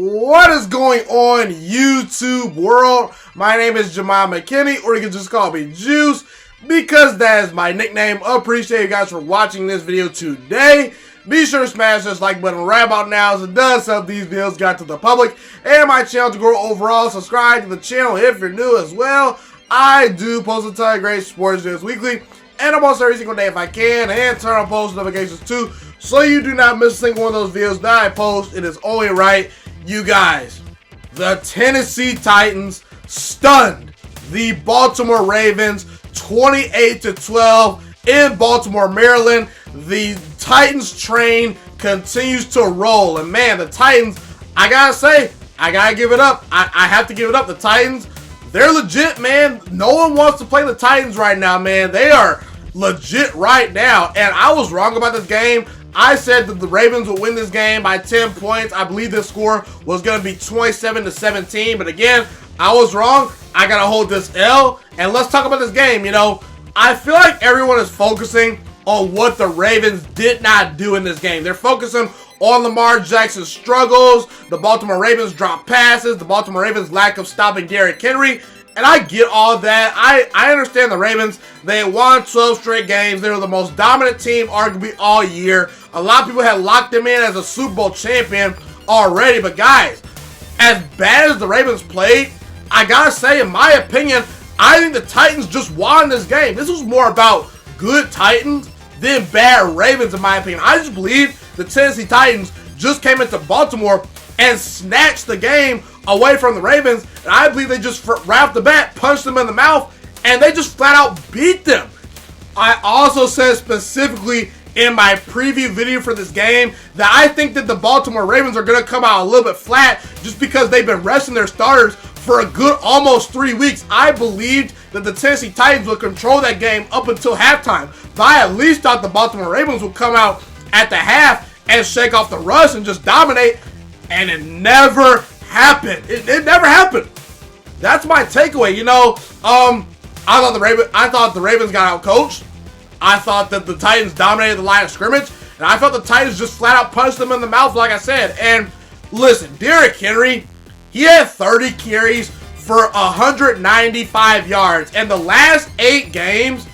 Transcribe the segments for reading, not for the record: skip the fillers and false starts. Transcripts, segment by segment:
What is going on, YouTube world? My name is Ghiman Mckinney, or you can just call me Juice, because that is my nickname. Appreciate you guys for watching this video today. Be sure to smash this like button right about now, as it does help these videos get to the public and my channel to grow overall. Subscribe to the channel if you're new as well. I do post a ton of great sports videos weekly, and almost every single day if I can, and turn on post notifications too, so you do not miss a single one of those videos that I post. It is only right. You guys, the Tennessee Titans stunned the Baltimore Ravens 28-12 in Baltimore, Maryland. The Titans train continues to roll, and man, the Titans, I gotta say, I gotta give it up. I have to give it up. The Titans, they're legit, man. No one wants to play the Titans right now, man. They are legit right now, and I was wrong about this game. I said that the Ravens would win this game by 10 points. I believe this score was going to be 27-17. But again, I was wrong. I got to hold this L. And let's talk about this game. You know, I feel like everyone is focusing on what the Ravens did not do in this game. They're focusing on Lamar Jackson's struggles, the Baltimore Ravens drop passes, the Baltimore Ravens lack of stopping Derrick Henry. And I get all that. I understand the Ravens. They won 12 straight games. They were the most dominant team arguably all year. A lot of people had locked them in as a Super Bowl champion already. But guys, as bad as the Ravens played, I gotta say, in my opinion, I think the Titans just won this game. This was more about good Titans than bad Ravens, in my opinion. I just believe the Tennessee Titans just came into Baltimore and snatched the game away from the Ravens, and I believe they just right off the bat punched them in the mouth, and they just flat out beat them. I also said specifically in my preview video for this game that I think that the Baltimore Ravens are going to come out a little bit flat just because they've been resting their starters for a good almost 3 weeks. I believed that the Tennessee Titans would control that game up until halftime, but I at least thought the Baltimore Ravens would come out at the half and shake off the rust and just dominate, and it never happened. It never happened. That's my takeaway. You know, I thought the Ravens got outcoached. I thought that the Titans dominated the line of scrimmage, and I thought the Titans just flat out punched them in the mouth, like I said. And listen, Derrick Henry, he had 30 carries for 195 yards. And the last 8 games,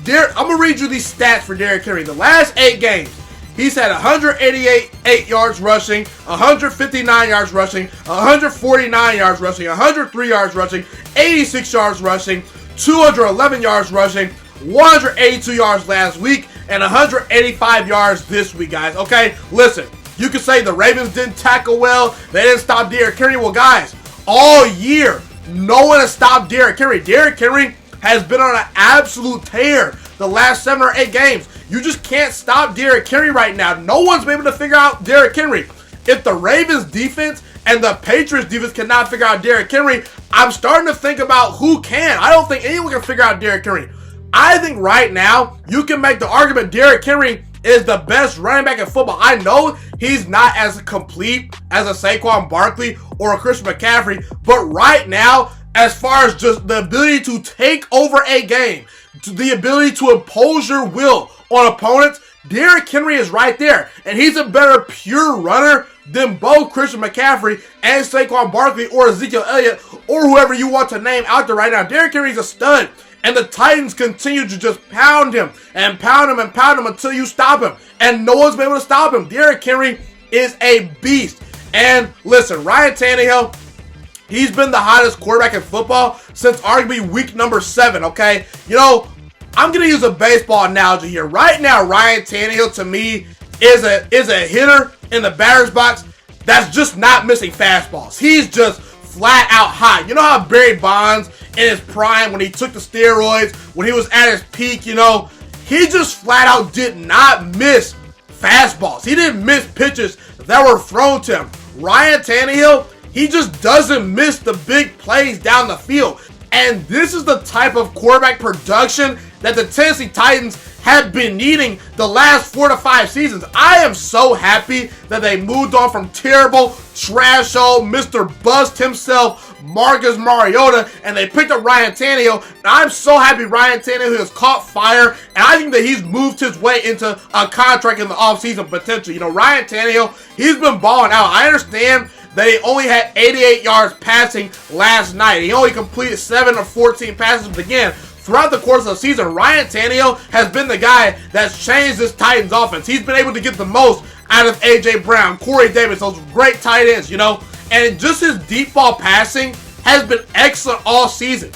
I'm gonna read you these stats for Derrick Henry. The last 8 games, he's had 188 yards rushing, 159 yards rushing, 149 yards rushing, 103 yards rushing, 86 yards rushing, 211 yards rushing, 182 yards last week, and 185 yards this week, guys. Okay, listen, you can say the Ravens didn't tackle well, they didn't stop Derrick Henry. Well, guys, all year, no one has stopped Derrick Henry. Derrick Henry has been on an absolute tear the last 7 or 8 games. You just can't stop Derrick Henry right now. No one's been able to figure out Derrick Henry. If the Ravens defense and the Patriots defense cannot figure out Derrick Henry, I'm starting to think about who can. I don't think anyone can figure out Derrick Henry. I think right now, you can make the argument Derrick Henry is the best running back in football. I know he's not as complete as a Saquon Barkley or a Christian McCaffrey, but right now, as far as just the ability to take over a game, the ability to impose your will on opponents, Derrick Henry is right there. And he's a better pure runner than both Christian McCaffrey and Saquon Barkley or Ezekiel Elliott or whoever you want to name out there right now. Derrick Henry's a stud. And the Titans continue to just pound him and pound him and pound him until you stop him. And no one's been able to stop him. Derrick Henry is a beast. And listen, Ryan Tannehill, he's been the hottest quarterback in football since arguably week number 7, okay? You know, I'm going to use a baseball analogy here. Right now, Ryan Tannehill, to me, is a hitter in the batter's box that's just not missing fastballs. He's just flat out hot. You know how Barry Bonds in his prime, when he took the steroids, when he was at his peak, you know, he just flat out did not miss fastballs. He didn't miss pitches that were thrown to him. Ryan Tannehill, he just doesn't miss the big plays down the field. And this is the type of quarterback production that the Tennessee Titans have been needing the last 4 to 5 seasons. I am so happy that they moved on from terrible, trash-o, Mr. Bust himself, Marcus Mariota, and they picked up Ryan Tannehill. And I'm so happy Ryan Tannehill has caught fire, and I think that he's moved his way into a contract in the offseason potential. You know, Ryan Tannehill, he's been balling out. I understand that he only had 88 yards passing last night. He only completed 7 of 14 passes, but again, throughout the course of the season, Ryan Tannehill has been the guy that's changed this Titans offense. He's been able to get the most out of A.J. Brown, Corey Davis, those great tight ends, you know. And just his deep ball passing has been excellent all season.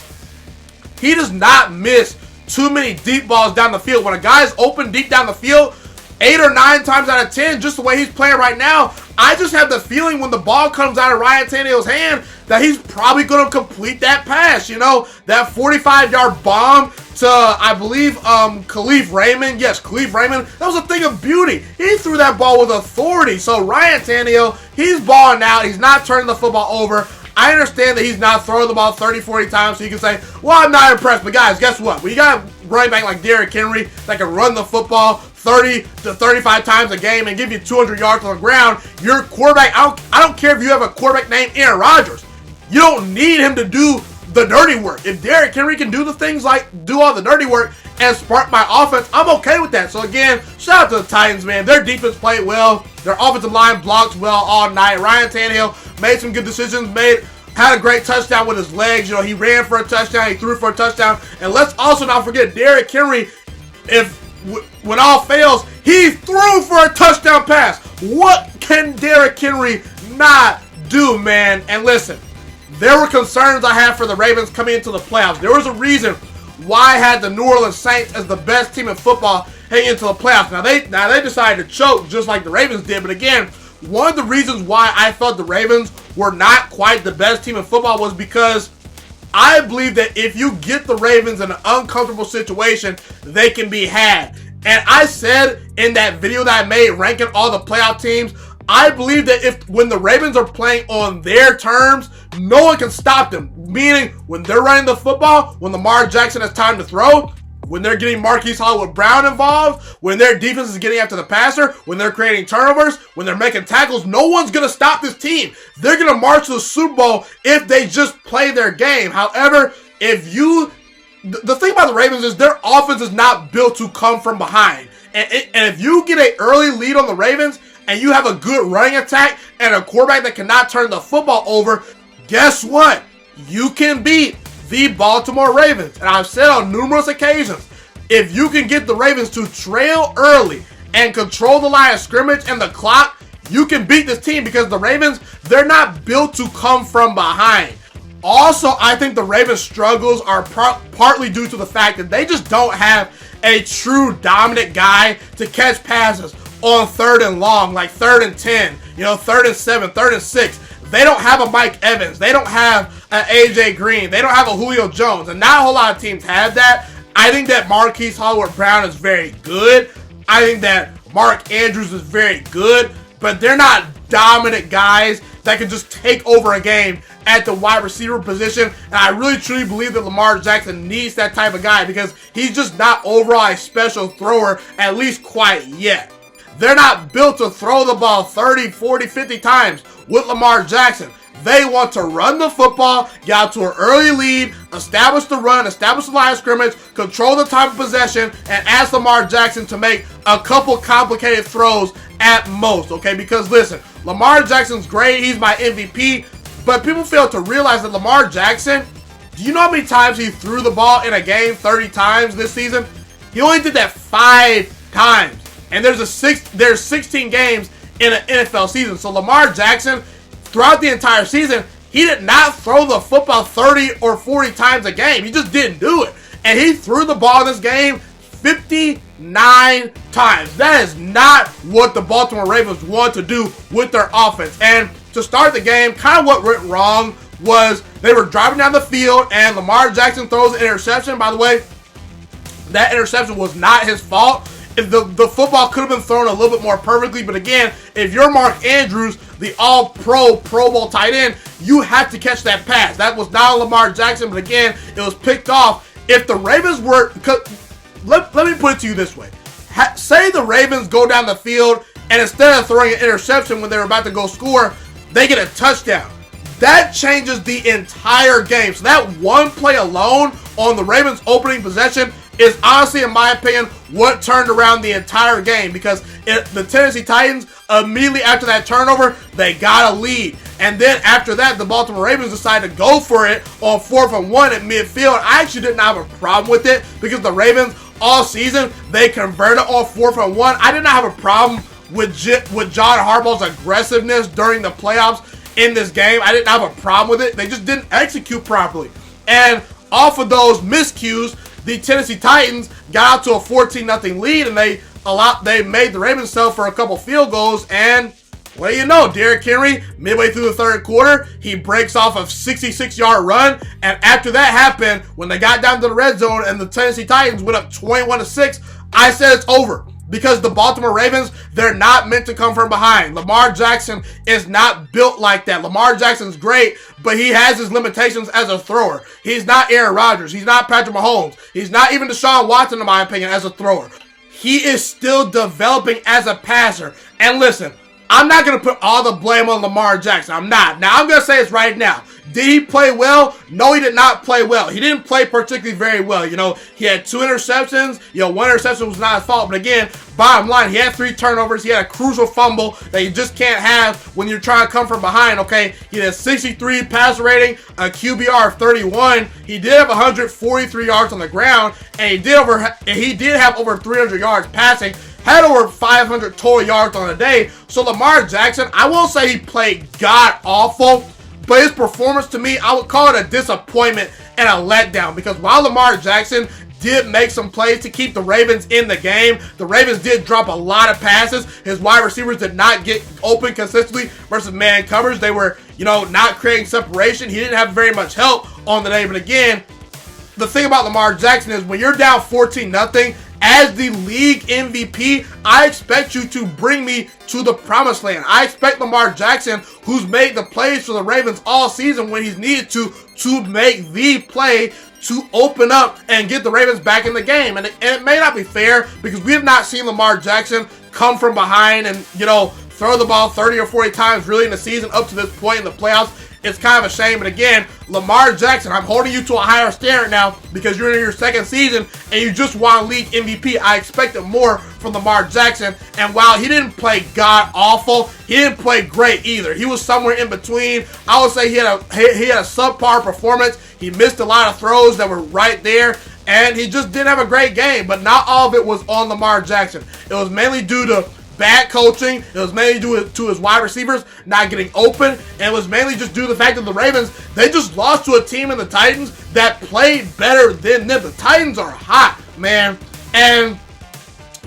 He does not miss too many deep balls down the field. When a guy's open deep down the field, 8 or 9 times out of 10, just the way he's playing right now, I just have the feeling when the ball comes out of Ryan Tannehill's hand that he's probably going to complete that pass. You know, that 45-yard bomb to, I believe, Khalif Raymond. Yes, Khalif Raymond. That was a thing of beauty. He threw that ball with authority. So Ryan Tannehill, he's balling out. He's not turning the football over. I understand that he's not throwing the ball 30, 40 times, so you can say, well, I'm not impressed. But guys, guess what? When you got a running back like Derrick Henry that can run the football 30 to 35 times a game and give you 200 yards on the ground, your quarterback, I don't care if you have a quarterback named Aaron Rodgers. You don't need him to do the dirty work. If Derrick Henry can do the things like do all the dirty work and spark my offense, I'm okay with that. So again, shout out to the Titans, man. Their defense played well. Their offensive line blocked well all night. Ryan Tannehill made some good decisions, had a great touchdown with his legs. You know, he ran for a touchdown, he threw for a touchdown. And let's also not forget Derrick Henry, when all fails, he threw for a touchdown pass. What can Derrick Henry not do, man? And listen, there were concerns I had for the Ravens coming into the playoffs. There was a reason why I had the New Orleans Saints as the best team in football heading into the playoffs. Now they decided to choke just like the Ravens did. But again, one of the reasons why I thought the Ravens were not quite the best team in football was because I believe that if you get the Ravens in an uncomfortable situation, they can be had. And I said in that video that I made ranking all the playoff teams, I believe that when the Ravens are playing on their terms, no one can stop them. Meaning, when they're running the football, when Lamar Jackson has time to throw, when they're getting Marquise Hollywood-Brown involved, when their defense is getting after the passer, when they're creating turnovers, when they're making tackles, no one's going to stop this team. They're going to march to the Super Bowl if they just play their game. However, the thing about the Ravens is their offense is not built to come from behind. And if you get an early lead on the Ravens and you have a good running attack and a quarterback that cannot turn the football over, guess what? You can beat the Baltimore Ravens. And I've said on numerous occasions, if you can get the Ravens to trail early and control the line of scrimmage and the clock, you can beat this team because the Ravens, they're not built to come from behind. Also, I think the Ravens' struggles are partly due to the fact that they just don't have a true dominant guy to catch passes on 3rd and long, like 3rd and 10, 3rd and 7, 3rd and 6. They don't have a Mike Evans. They don't have an A.J. Green. They don't have a Julio Jones. And not a whole lot of teams have that. I think that Marquise Hollywood-Brown is very good. I think that Mark Andrews is very good. But they're not dominant guys that can just take over a game at the wide receiver position. And I really truly believe that Lamar Jackson needs that type of guy because he's just not overall a special thrower, at least quite yet. They're not built to throw the ball 30, 40, 50 times with Lamar Jackson. They want to run the football, get out to an early lead, establish the run, establish the line of scrimmage, control the time of possession, and ask Lamar Jackson to make a couple complicated throws at most, okay? Because listen, Lamar Jackson's great. He's my MVP. But people fail to realize that Lamar Jackson, do you know how many times he threw the ball in a game 30 times this season? He only did that 5 times. And there's 16 games in an NFL season. So Lamar Jackson, throughout the entire season, he did not throw the football 30 or 40 times a game. He just didn't do it. And he threw the ball in this game 59 times. That is not what the Baltimore Ravens want to do with their offense. And to start the game, kind of what went wrong was they were driving down the field and Lamar Jackson throws an interception. By the way, that interception was not his fault. If the football could have been thrown a little bit more perfectly, but again, if you're Mark Andrews, the all-pro Pro Bowl tight end, you have to catch that pass. That was not Lamar Jackson, but again, it was picked off. If the Ravens were, let me put it to you this way. Say the Ravens go down the field, and instead of throwing an interception when they're about to go score, they get a touchdown. That changes the entire game. So that one play alone on the Ravens' opening possession is honestly, in my opinion, what turned around the entire game, because the Tennessee Titans, immediately after that turnover, they got a lead. And then after that, the Baltimore Ravens decided to go for it on 4th and 1 at midfield. I actually didn't have a problem with it, because the Ravens, all season, they converted on 4th and 1. I did not have a problem with John Harbaugh's aggressiveness during the playoffs in this game. I didn't have a problem with it. They just didn't execute properly. And off of those miscues, the Tennessee Titans got out to a 14-0 lead, and they made the Ravens settle for a couple field goals. And what do you know? Derrick Henry, midway through the third quarter, he breaks off a 66-yard run. And after that happened, when they got down to the red zone and the Tennessee Titans went up 21-6, I said it's over. Because the Baltimore Ravens, they're not meant to come from behind. Lamar Jackson is not built like that. Lamar Jackson's great, but he has his limitations as a thrower. He's not Aaron Rodgers. He's not Patrick Mahomes. He's not even Deshaun Watson, in my opinion, as a thrower. He is still developing as a passer. And listen, I'm not going to put all the blame on Lamar Jackson. I'm not. Now, I'm going to say this right now. Did he play well? No, he did not play well. He didn't play particularly very well. He had 2 interceptions. One interception was not his fault. But again, bottom line, he had 3 turnovers. He had a crucial fumble that you just can't have when you're trying to come from behind, okay? He had a 63 passer rating, a QBR of 31. He did have 143 yards on the ground, and he did have over 300 yards passing. Had over 500 total yards on the day. So Lamar Jackson, I won't say he played god-awful, but his performance, to me, I would call it a disappointment and a letdown. Because while Lamar Jackson did make some plays to keep the Ravens in the game, the Ravens did drop a lot of passes. His wide receivers did not get open consistently versus man coverage. They were, not creating separation. He didn't have very much help on the day. But again, the thing about Lamar Jackson is when you're down 14-0, as the league MVP, I expect you to bring me to the promised land. I expect Lamar Jackson, who's made the plays for the Ravens all season when he's needed to make the play to open up and get the Ravens back in the game. And it may not be fair, because we have not seen Lamar Jackson come from behind and, throw the ball 30 or 40 times really in the season up to this point in the playoffs. It's kind of a shame. But again, Lamar Jackson, I'm holding you to a higher standard now because you're in your second season and you just won league MVP. I expected more from Lamar Jackson. And while he didn't play god-awful, he didn't play great either. He was somewhere in between. I would say he had a subpar performance. He missed a lot of throws that were right there. And he just didn't have a great game. But not all of it was on Lamar Jackson. It was mainly due to bad coaching. It was mainly due to his wide receivers not getting open. And it was mainly just due to the fact that the Ravens, they just lost to a team in the Titans that played better than them. The Titans are hot, man. And,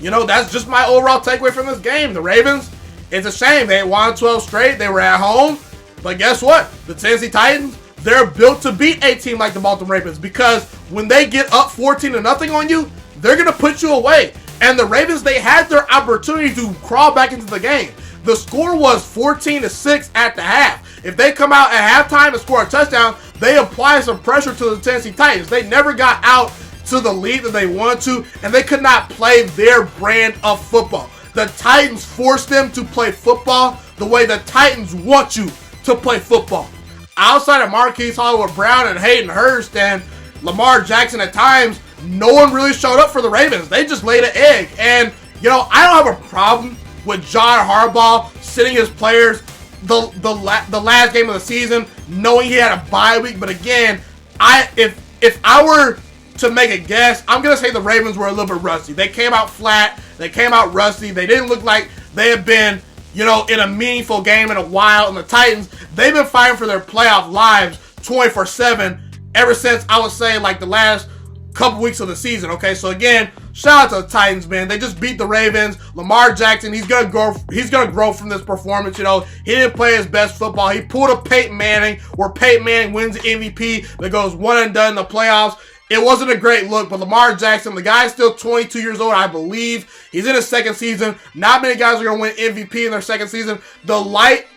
that's just my overall takeaway from this game. The Ravens, it's a shame. They won 12 straight. They were at home. But guess what? The Tennessee Titans, they're built to beat a team like the Baltimore Ravens, because when they get up 14-0 on you, they're going to put you away. And the Ravens, they had their opportunity to crawl back into the game. The score was 14-6 at the half. If they come out at halftime and score a touchdown, they apply some pressure to the Tennessee Titans. They never got out to the lead that they wanted to, and they could not play their brand of football. The Titans forced them to play football the way the Titans want you to play football. Outside of Marquise Hollywood Brown and Hayden Hurst and Lamar Jackson at times, no one really showed up for the Ravens. They just laid an egg. And, I don't have a problem with John Harbaugh sitting his players the last game of the season, knowing he had a bye week. But again, if I were to make a guess, I'm going to say the Ravens were a little bit rusty. They came out flat. They came out rusty. They didn't look like they had been, in a meaningful game in a while. And the Titans, they've been fighting for their playoff lives 24/7 ever since, I would say, like the last couple weeks of the season. Okay, so again, shout out to the Titans, man. They just beat the Ravens. Lamar Jackson, he's gonna grow from this performance. He didn't play his best football. He pulled a Peyton Manning, where Peyton Manning wins the MVP that goes one and done in the playoffs. It wasn't a great look, but Lamar Jackson, the guy is still 22 years old, I believe. He's in his second season. Not many guys are gonna win MVP in their second season. The light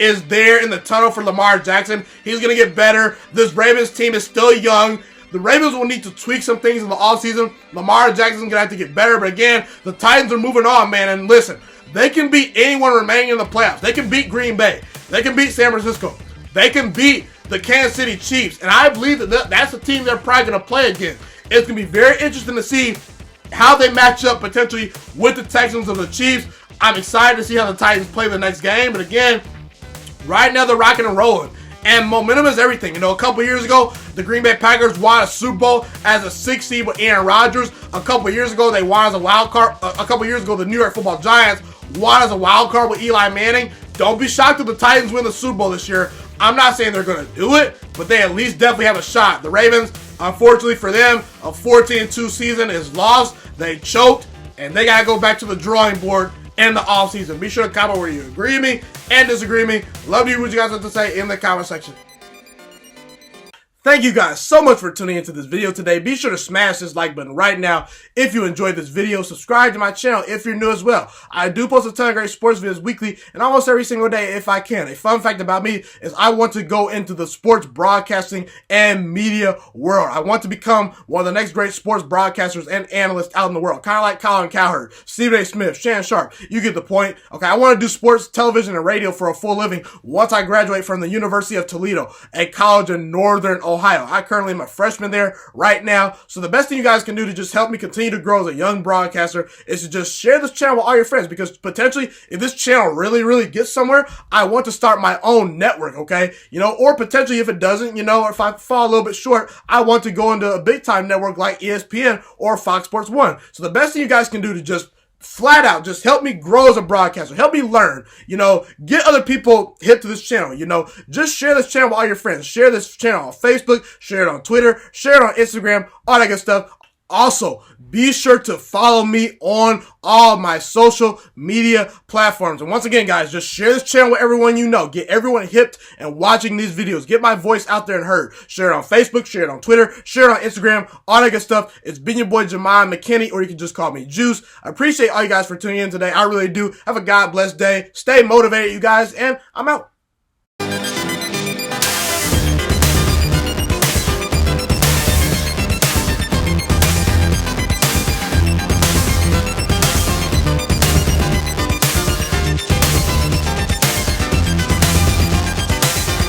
is there in the tunnel for Lamar Jackson. He's gonna get better. This Ravens team is still young. The Ravens will need to tweak some things in the offseason. Lamar Jackson's going to have to get better. But again, the Titans are moving on, man. And listen, they can beat anyone remaining in the playoffs. They can beat Green Bay. They can beat San Francisco. They can beat the Kansas City Chiefs. And I believe that that's the team they're probably going to play against. It's going to be very interesting to see how they match up potentially with the Texans or the Chiefs. I'm excited to see how the Titans play the next game. But again, right now they're rocking and rolling. And momentum is everything. You know, a couple years ago, the Green Bay Packers won a Super Bowl as a 6th seed with Aaron Rodgers. A couple years ago, they won as a wild card. A couple years ago, the New York Football Giants won as a wild card with Eli Manning. Don't be shocked if the Titans win the Super Bowl this year. I'm not saying they're going to do it, but they at least definitely have a shot. The Ravens, unfortunately for them, a 14-2 season is lost. They choked, and they got to go back to the drawing board in the offseason. Be sure to comment where you agree with me and disagree with me. Love to hear what you guys have to say in the comment section. Thank you guys so much for tuning into this video today. Be sure to smash this like button right now if you enjoyed this video. Subscribe to my channel if you're new as well. I do post a ton of great sports videos weekly and almost every single day if I can. A fun fact about me is I want to go into the sports broadcasting and media world. I want to become one of the next great sports broadcasters and analysts out in the world. Kind of like Colin Cowherd, Stephen A. Smith, Shannon Sharp. You get the point. Okay, I want to do sports, television, and radio for a full living once I graduate from the University of Toledo, a college in Northern Ohio. I currently am a freshman there right now. So the best thing you guys can do to just help me continue to grow as a young broadcaster is to just share this channel with all your friends, because potentially if this channel really gets somewhere, I want to start my own network, okay? You know, or potentially if it doesn't, you know, or if I fall a little bit short, I want to go into a big time network like ESPN or Fox Sports 1. So the best thing you guys can do to just flat out just help me grow as a broadcaster, help me learn, you know, get other people hip to this channel, you know, just share this channel with all your friends, share this channel on Facebook, share it on Twitter, share it on Instagram, all that good stuff. Also, be sure to follow me on all my social media platforms. And once again, guys, just share this channel with everyone you know. Get everyone hipped and watching these videos. Get my voice out there and heard. Share it on Facebook, share it on Twitter, share it on Instagram, all that good stuff. It's been your boy, Ghiman Mckinney, or you can just call me Juice. I appreciate all you guys for tuning in today. I really do. Have a God blessed day. Stay motivated, you guys, and I'm out.